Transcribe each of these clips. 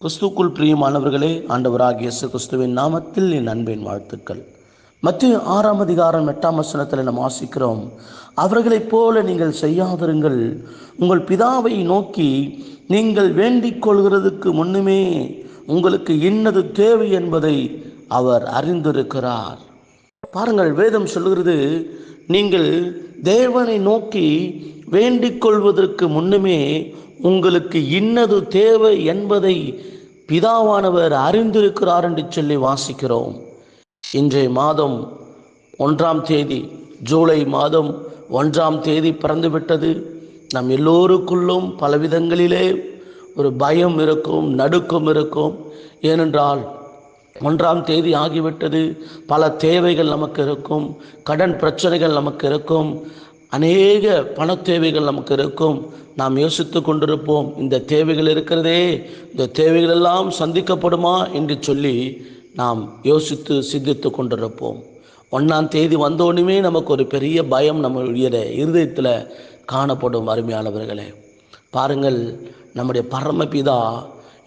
கிறிஸ்துக்குள் பிரியமானவர்களே, ஆண்டவராகிய இயேசு கிறிஸ்துவின் நாமத்தில் என் அன்பின் வாழ்த்துக்கள். மத்தேயு 6:8 நாம் வாசிக்கிறோம், அவர்களைப் போல நீங்கள் செய்யாதிருங்கள், உங்கள் பிதாவை நோக்கி நீங்கள் வேண்டிக் கொள்கிறதுக்கு முன்னுமே உங்களுக்கு இன்னது தேவை என்பதை அவர் அறிந்திருக்கிறார். பாருங்கள், வேதம் சொல்லுகிறது, நீங்கள் தேவனை நோக்கி வேண்டிக் கொள்வதற்கு முன்னுமே உங்களுக்கு இன்னது தேவை என்பதை பிதாவானவர் அறிந்திருக்கிறார் என்று சொல்லி வாசிக்கிறோம். இன்றைய மாதம் 1ஆம் தேதி, ஜூலை மாதம் 1ஆம் தேதி பிறந்துவிட்டது. நம் எல்லோருக்குள்ளும் பலவிதங்களிலே ஒரு பயம் இருக்கும், நடுக்கம் இருக்கும். ஏனென்றால் 1ஆம் தேதி ஆகிவிட்டது. பல தேவைகள் நமக்கு இருக்கும், கடன் பிரச்சனைகள் நமக்கு இருக்கும், அநேக பண தேவைகள் நமக்கு இருக்கும். நாம் யோசித்து கொண்டிருப்போம், இந்த தேவைகள் இருக்கிறதே, இந்த தேவைகள் எல்லாம் சந்திக்கப்படுமா என்று சொல்லி நாம் யோசித்து சிந்தித்து கொண்டிருப்போம். 1ஆம் தேதி வந்தோடனே நமக்கு ஒரு பெரிய பயம் நம்முடைய இருதயத்தில் காணப்படும். அருமையானவர்களே, பாருங்கள், நம்முடைய பரமபிதா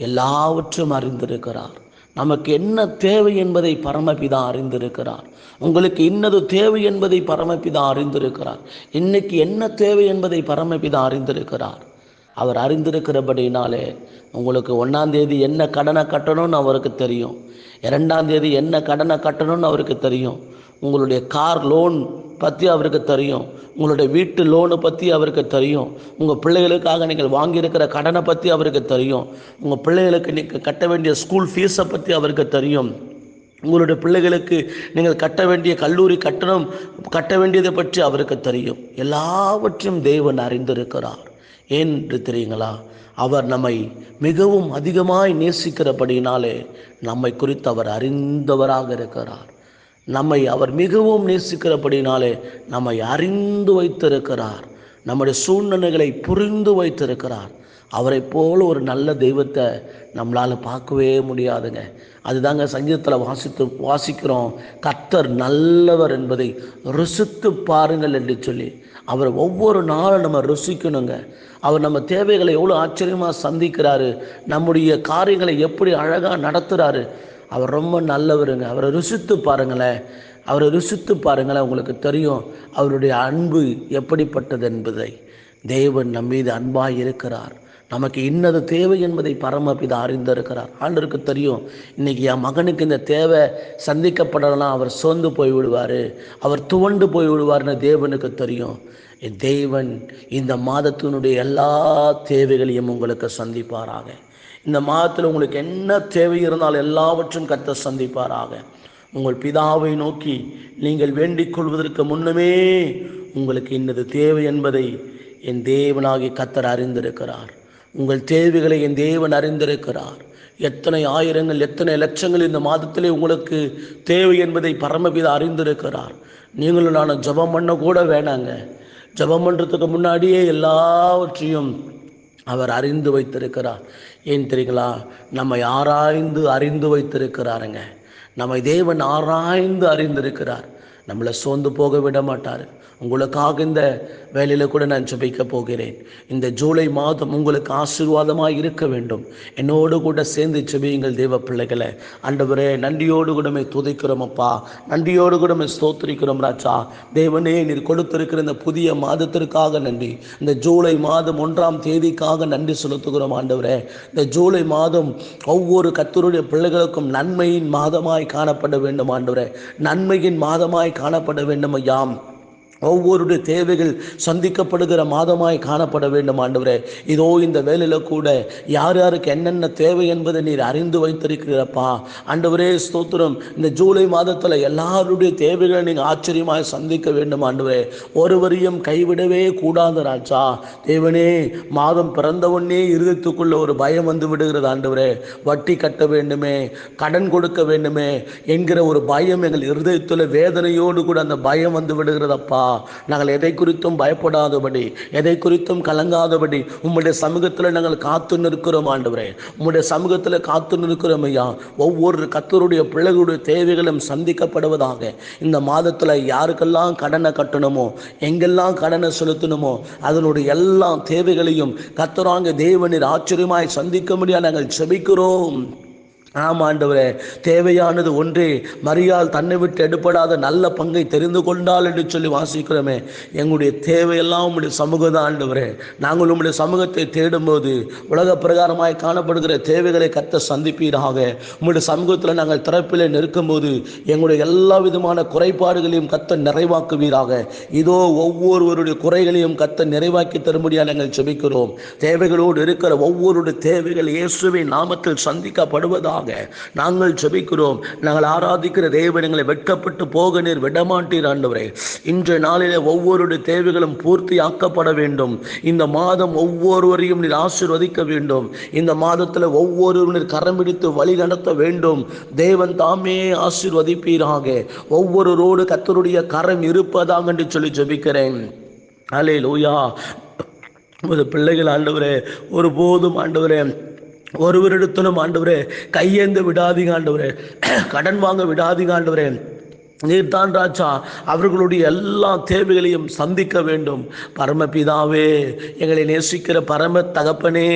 எல்லாவற்றையும் அறிந்திருக்கிறார். நமக்கு என்ன தேவை என்பதை பரமபிதா அறிந்திருக்கிறார். உங்களுக்கு இன்னது தேவை என்பதை பரமபிதா அறிந்திருக்கிறார். இன்னைக்கு என்ன தேவை என்பதை பரமபிதா அறிந்திருக்கிறார். அவர் அறிந்திருக்கிறபடினாலே உங்களுக்கு 1ஆம் தேதி என்ன கடனை கட்டணும்னு அவருக்கு தெரியும். 2ஆம் தேதி என்ன கடனை கட்டணும்னு அவருக்கு தெரியும். உங்களுடைய கார் லோன் பற்றி அவருக்கு தெரியும். உங்களுடைய வீட்டு லோனு பற்றி அவருக்கு தெரியும். உங்கள் பிள்ளைகளுக்காக நீங்கள் வாங்கியிருக்கிற கடனை பற்றி அவருக்கு தெரியும். உங்கள் பிள்ளைகளுக்கு நீங்கள் கட்ட வேண்டிய ஸ்கூல் ஃபீஸை பற்றி அவருக்கு தெரியும். உங்களுடைய பிள்ளைகளுக்கு நீங்கள் கட்ட வேண்டிய கல்லூரி கட்டணம் கட்ட வேண்டியதை பற்றி அவருக்கு தெரியும். எல்லாவற்றையும் தேவன் அறிந்திருக்கிறார். ஏன் என்று தெரியுங்களா? அவர் நம்மை மிகவும் அதிகமாய் நேசிக்கிறபடினாலே நம்மை குறித்து அவர் அறிந்தவராக இருக்கிறார். நம்மை அவர் மிகவும் நேசிக்கிறபடினாலே நம்மை அறிந்து வைத்திருக்கிறார். நம்முடைய சூழ்நிலைகளை புரிந்து வைத்திருக்கிறார். அவரை போல ஒரு நல்ல தெய்வத்தை நம்மளால் பார்க்கவே முடியாதுங்க. அதுதாங்க சங்கீதத்தில் வாசிக்கிறோம், கர்த்தர் நல்லவர் என்பதை ருசித்து பாருங்கள் என்று சொல்லி. அவர் ஒவ்வொரு நாளும் நம்ம ருசிக்கணுங்க. அவர் நம்ம தேவைகளை எவ்வளோ ஆச்சரியமாக சந்திக்கிறாரு, நம்முடைய காரியங்களை எப்படி அழகாக நடத்துகிறாரு. அவர் ரொம்ப நல்லவருங்க. அவரை ருசித்து பாருங்களேன், அவரை ருசித்து பாருங்களேன், உங்களுக்கு தெரியும் அவருடைய அன்பு எப்படிப்பட்டது என்பதை. தேவன் நம் மீது அன்பாக இருக்கிறார். நமக்கு இன்னது தேவை என்பதை பரமபிதா அறிந்திருக்கிறார். ஆண்டவருக்கு தெரியும், இன்னைக்கு என் மகனுக்கு இந்த தேவை சந்திக்கப்படலாம், அவர் சோர்ந்து போய் விடுவார், அவர் துவண்டு போய் விடுவார்னு தேவனுக்கு தெரியும். தேவன் இந்த மாதத்தினுடைய எல்லா தேவைகளையும் உங்களுக்கு சந்திப்பாராக. இந்த மாதத்தில் உங்களுக்கு என்ன தேவை இருந்தாலும் எல்லாவற்றும் கர்த்தர் சந்திப்பாராக. உங்கள் பிதாவை நோக்கி நீங்கள் வேண்டிக் கொள்வதற்கு முன்னமே உங்களுக்கு இன்னது தேவை என்பதை என் தேவனாகி கர்த்தர் அறிந்திருக்கிறார். உங்கள் தேவைகளை என் தேவன் அறிந்திருக்கிறார். எத்தனை ஆயிரங்கள், எத்தனை லட்சங்கள் இந்த மாதத்திலே உங்களுக்கு தேவை என்பதை பரமபிதா அறிந்திருக்கிறார். நீங்களும் நானும் ஜெபம் பண்ண கூட வேணாங்க. ஜெபம் பண்ணுறதுக்கு முன்னாடியே எல்லாவற்றையும் அவர் அறிந்து வைத்திருக்கிறார். ஏன் தெரியுங்களா? நம்மை ஆராய்ந்து அறிந்து வைத்திருக்கிறாருங்க. நம்மை தேவன் ஆராய்ந்து அறிந்திருக்கிறார். நம்மளை சோர்ந்து போக விட மாட்டார். உங்களுக்காக இந்த வேலையில் கூட நான் ஜெபிக்க போகிறேன். இந்த ஜூலை மாதம் உங்களுக்கு ஆசீர்வாதமாக இருக்க வேண்டும். என்னோடு கூட சேர்ந்து ஜெபியுங்கள் தேவ பிள்ளைகளை. ஆண்டவரே, நன்றியோடு கூடமே துதிக்கிறோம் அப்பா, நன்றியோடு கூடமே ஸ்தோத்திரிக்கிறோம் ராஜா. தேவனே, நீர் கொடுத்திருக்கிற இந்த புதிய மாதத்திற்காக நன்றி. இந்த ஜூலை மாதம் 1ஆம் தேதிக்காக நன்றி செலுத்துகிறோம் ஆண்டவரே. இந்த ஜூலை மாதம் ஒவ்வொரு கர்த்தருடைய பிள்ளைகளுக்கும் நன்மையின் மாதமாய் காணப்பட வேண்டும் ஆண்டவரே. நன்மையின் மாதமாய் காணப்பட வேண்டும் ஐயாம். ஒவ்வொருடைய தேவைகள் சந்திக்கப்படுகிற மாதமாய் காணப்பட வேண்டும் ஆண்டவரே. இதோ இந்த வேலையில் கூட யார் யாருக்கு என்னென்ன தேவை என்பதை நீர் அறிந்து வைத்திருக்கிறப்பா ஆண்டவரே. ஸ்தோத்திரம். இந்த ஜூலை மாதத்தில் எல்லாருடைய தேவைகளை நீங்கள் ஆச்சரியமாய் சந்திக்க வேண்டும் ஆண்டவரே. ஒருவரையும் கைவிடவே கூடாது ராஜா. தேவனே, மாதம் பிறந்தவொன்னே இருதயத்துக்குள்ள ஒரு பயம் வந்து விடுகிறது ஆண்டவரே. வட்டி கட்ட வேண்டுமே, கடன் கொடுக்க வேண்டுமே என்கிற ஒரு பயம் எங்கள் இருதயத்தில் வேதனையோடு கூட அந்த பயம் வந்து விடுகிறதப்பா. நாங்கள் எதை குறித்தும் பயப்படாதபடி, எதை குறித்தும் கலங்காதபடி உம்முடைய சமூகத்தில் நாங்கள் காத்து நிற்கிறோம் ஆண்டவரே. உம்முடைய சமூகத்தில் காத்து நிற்கிறோம் ஐயா. ஒவ்வொரு கர்த்தருடைய பிள்ளைகளுடைய தேவைகளும் சந்திக்கப்படுவதாக. இந்த மாதத்தில் யாருக்கெல்லாம் கடனை கட்டணுமோ, எங்கெல்லாம் கடனை செலுத்தணுமோ, அதனுடைய எல்லா தேவைகளையும் கர்த்தராகிய தேவனீர் ஆச்சரியமாய் சந்திக்க முடியாது நாங்கள் செபிக்கிறோம். ஆமாண்டவரே, தேவையானது ஒன்றே. மரியாள் தன்னை விட்டு எடுப்படாத நல்ல பங்கை தெரிந்து கொண்டாள் என்று சொல்லி வாசிக்கிறோமே. எங்களுடைய தேவையெல்லாம் உங்களுடைய சமூகம் தான் ஆண்டவரே. நாங்கள் உங்களுடைய சமூகத்தை தேடும்போது உலக பிரகாரமாய் காணப்படுகிற தேவைகளை கர்த்தர் சந்திப்பீராக. உங்களுடைய சமூகத்தில் நாங்கள் திறப்பிலே நிற்கும்போது எங்களுடைய எல்லா விதமான குறைபாடுகளையும் கர்த்தர் நிறைவாக்குவீராக. இதோ ஒவ்வொருவருடைய குறைகளையும் கர்த்தர் நிறைவாக்கி தரும்படியாக நாங்கள் ஜெபிக்கிறோம். தேவைகளோடு இருக்கிற ஒவ்வொருடைய தேவைகள் இயேசுவின் நாமத்தில் சந்திக்கப்படுவதாக நாங்கள் ஜெபிக்கிறோம். நாங்கள் ஆராதிக்கிற தேவன் எங்களை வெட்கப்பட்டு போக நீர் விடமாட்டீர் ஆண்டவரே. இன்றைய நாளிலே ஒவ்வொருடைய தேவைகளும் பூர்த்தி ஆக்கப்பட வேண்டும். இந்த மாதம் ஒவ்வொருவரையும் நீர் ஆசீர்வதிக்க வேண்டும். இந்த மாதத்தில் ஒவ்வொருவரும் கரம் பிடித்து வழி நடத்த வேண்டும். தேவன் தாமே ஆசீர்வதிப்பீராக. ஒவ்வொருவரோடு கர்த்தருடைய கரம் இருப்பதாக என்று சொல்லி ஜெபிக்கிறேன். அல்லேலூயா. உமது பிள்ளைகள் ஆண்டவரே, ஒருபோதும் ஆண்டவரே ஒருவரிடத்திலும் ஆண்டவரே கையேந்து விடாதீங்க ஆண்டவரே. கடன் வாங்க விடாதீங்க ஆண்டவரே. நீர்தான் ராஜா அவர்களுடைய எல்லா தேவைகளையும் சந்திக்க வேண்டும். பரமபிதாவே, எங்களை நேசிக்கிற பரம தகப்பனே,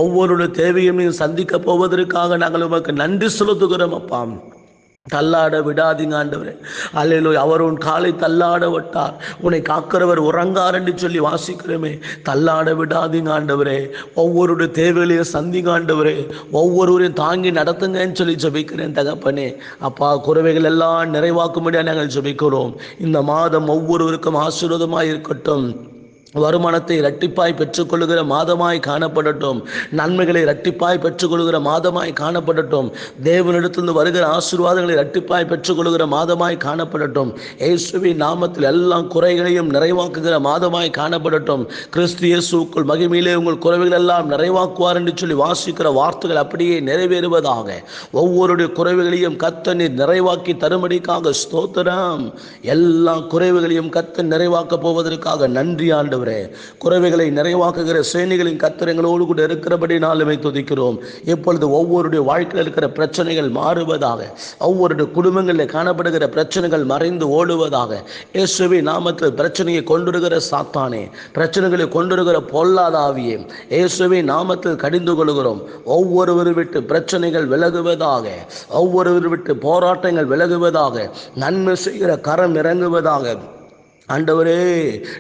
ஒவ்வொருடைய தேவையும் நீ சந்திக்க போவதற்காக நாங்கள் உமக்கு நன்றி செலுத்துகிறோம் அப்பா. தள்ளாட விடாதீங்க ஆண்டவரே. அல்லேலூயா. அவர் உன் காலை தள்ளாட விட்டார், உன்னை காக்கிறவர் உறங்கார் என்று சொல்லி வாசிக்கிறோமே. தள்ளாட விடாதீங்க ஆண்டவரே. ஒவ்வொருடைய தேவைகளையும் சந்திங்க ஆண்டவரே. ஒவ்வொருவரையும் தாங்கி நடத்துங்கன்னு சொல்லி ஜெபிக்கிறேன் தகப்பனே. அப்பா, குறைவைகள் எல்லாம் நிறைவாக்கும்படியாக நாங்கள் ஜெபிக்கிறோம். இந்த மாதம் ஒவ்வொருவருக்கும் ஆசீர்வாதமாக இருக்கட்டும். வருமானத்தை இரட்டிப்பாய் பெற்றுக்கொள்கிற மாதமாய் காணப்படட்டும். நன்மைகளை இரட்டிப்பாய் பெற்றுக்கொள்கிற மாதமாய் காணப்படட்டும். தேவனிடத்திலிருந்து வருகிற ஆசீர்வாதங்களை இரட்டிப்பாய் பெற்றுக்கொள்கிற மாதமாய் காணப்படட்டும். இயேசுவின் நாமத்தில் எல்லா குறைகளையும் நிறைவாக்குகிற மாதமாய் காணப்படட்டும். கிறிஸ்து இயேசுவுக்குள் மகிமையிலே உங்கள் குறைவுகள் எல்லாம் நிறைவாக்குவார் என்று சொல்லி வாசிக்கிற வார்த்தைகள் அப்படியே நிறைவேறுவதாக. ஒவ்வொருடைய குறைவுகளையும் கர்த்தர் நீர் நிறைவாக்கி தரும்படிக்காக ஸ்தோத்திரம். எல்லா குறைவுகளையும் கர்த்தர் நிறைவாக்க போவதற்காக நன்றி ஆண்டவரே. குறைவுகளை நிறைவாக்குகிற சேனைகளின் கர்த்தர் எங்களோடு கூட இருக்கிறபடினாலுமே துதிக்கிறோம். இப்பொழுது ஒவ்வொருடைய வாழ்க்கையில் இருக்கிற பிரச்சனைகள் மாறுவதாக. ஒவ்வொருடைய குடும்பங்களில் காணப்படுகிற பிரச்சனைகள் மறைந்து ஓடுவதாக. இயேசுவின் நாமத்தில் பிரச்சனையை கொண்டிருக்கிற சாத்தானே, பிரச்சனைகளை கொண்டிருக்கிற பொல்லாத ஆவியே, இயேசுவின் நாமத்தில் கடிந்து கொள்கிறோம். ஒவ்வொருவர் விட்டு பிரச்சனைகள் விலகுவதாக. ஒவ்வொருவர் விட்டு போராட்டங்கள் விலகுவதாக. நன்மை செய்கிற கரம் இறங்குவதாக. ஆண்டவரே,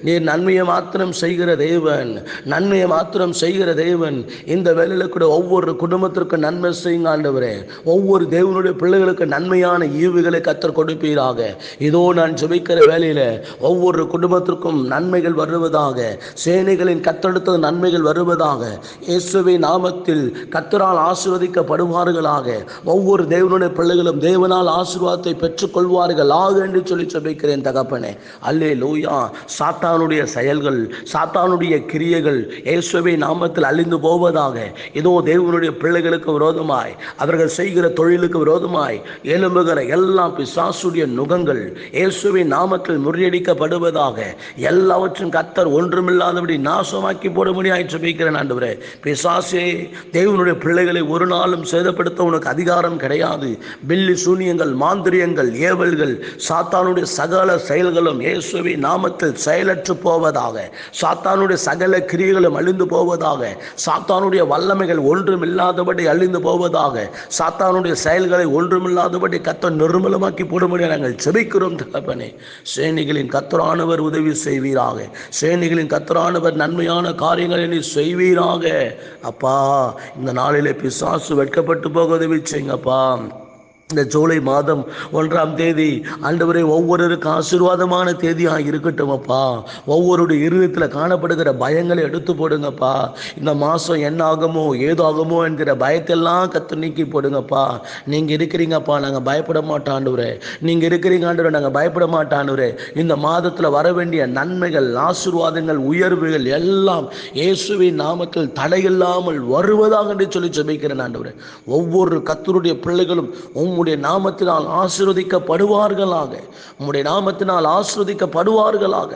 நீர் நன்மையை மாத்திரம் செய்கிற தேவன், நன்மையை மாத்திரம் செய்கிற தேவன். இந்த வேலையில் கூட ஒவ்வொரு குடும்பத்திற்கும் நன்மை செய்யுங்க ஆண்டவரே. ஒவ்வொரு தேவனுடைய பிள்ளைகளுக்கு நன்மையான ஈவுகளை கர்த்தர் கொடுப்பீராக. இதோ நான் ஜெபிக்கிற வேலையில் ஒவ்வொரு குடும்பத்திற்கும் நன்மைகள் வருவதாக. சேனைகளின் கர்த்தெடுத்த நன்மைகள் வருவதாக. இயேசுவின் நாமத்தில் கர்த்தரால் ஆசீர்வதிக்கப்படுவார்களாக. ஒவ்வொரு தேவனுடைய பிள்ளைகளும் தேவனால் ஆசீர்வாதத்தை பெற்றுக்கொள்வார்களாக என்று சொல்லி ஜெபிக்கிறேன் தகப்பனே. அல்லே லூயா. சாத்தானுடைய செயல்கள், சாத்தானுடைய கிரியைகள் இயேசுவின் நாமத்தில் அழிந்து போவதாக. இதோ தேவனுடைய பிள்ளைகளுக்கு விரோதமாய், அவர்கள் செய்கிற தொழிலுக்கு விரோதமாய் எழும்புகிற எல்லா பிசாசுடைய நுகங்கள் இயேசுவின் நாமத்தில் முறியடிக்கப்படுவதாக. எல்லாவற்றும் கர்த்தர் ஒன்றுமில்லாதபடி நாசமாக்கி போட முடியாது ஜெபிக்கிறேன் ஆண்டவரே. பிசாசே, தேவனுடைய பிள்ளைகளை ஒரு நாளும் சேதப்படுத்த உனக்கு அதிகாரம் கிடையாது. பில்லி சூனியங்கள், மாந்திரியங்கள், ஏவல்கள், சாத்தானுடைய சகல செயல்களும் இயேசுவின் நாமத்தில் செயலற்று போவதாக. சாத்தானுடைய சகல கிரியைகளும் அழிந்து போவதாக. சாத்தானுடைய வல்லமைகள் ஒன்றுமில்லாதபடி அழிந்து போவதாக. சாத்தானுடைய செயல்களை ஒன்றுமில்லாதபடி கர்த்தர் நிர்மூலமாக்கி போடும்படி நாங்கள் ஜெபிக்கிறோம் தகப்பனே. சேனைகளின் கர்த்தரானவர் உதவி செய்வீராக. சேனைகளின் கர்த்தரானவர் நன்மையான காரியங்களை நீ செய்வீராக. அப்பா, இந்த நாளிலே பிசாசு வெட்கப்பட்டு போக உதவி செய்யுங்கப்பா. இந்த ஜூலை மாதம் 1ஆம் தேதி ஆண்டவரே ஒவ்வொருவருக்கும் ஆசீர்வாதமான தேதியாக இருக்கட்டும் அப்பா. ஒவ்வொருடைய இருதயத்தில் காணப்படுகிற பயங்களை எடுத்து போடுங்கப்பா. இந்த மாதம் என்ன ஆகுமோ ஏதாகுமோ என்கிற பயத்தெல்லாம் கர்த்தர் நீக்கி போடுங்கப்பா. நீங்கள் இருக்கிறீங்கப்பா, நாங்கள் பயப்பட மாட்டோம் ஆண்டவரே. நீங்கள் இருக்கிறீங்க ஆண்டவரே, நாங்கள் பயப்பட மாட்டோம் ஆண்டவரே. இந்த மாதத்தில் வர வேண்டிய நன்மைகள், ஆசீர்வாதங்கள், உயர்வுகள் எல்லாம் இயேசுவின் நாமத்தில் தடையில்லாமல் வருவதாக என்று சொல்லி ஜெபிக்கிறேன் ஆண்டவரே. ஒவ்வொரு கர்த்தருடைய பிள்ளைகளும் உம்முடைய நாமத்தினால் ஆசீர்வதிக்கப்படுவார்களாக. உம்முடைய நாமத்தினால் ஆசீர்வதிக்கப்படுவார்களாக.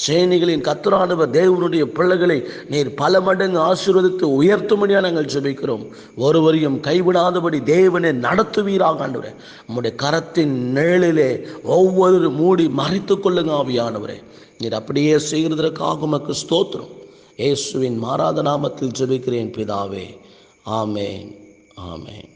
சேனைகளின் கர்த்தரானவர் தேவனுடைய பிள்ளைகளை நீர் பல மடங்கு ஆசீர்வதித்து உயர்த்தும்படியாக நாங்கள் ஜெபிக்கிறோம். ஒருவரையும் கைவிடாதபடி தேவனை நடத்துவீராக ஆண்டவரே. உம்முடைய கரத்தின் நிழலிலே ஒவ்வொரு மூடி மறைத்து கொள்ளுங்க ஆவியானவரே. நீர் அப்படியே செய்கிறதற்காக உமக்கு ஸ்தோத்திரம். இயேசுவின் மாறாத நாமத்தில் ஜெபிக்கிறேன் பிதாவே. ஆமென், ஆமென்.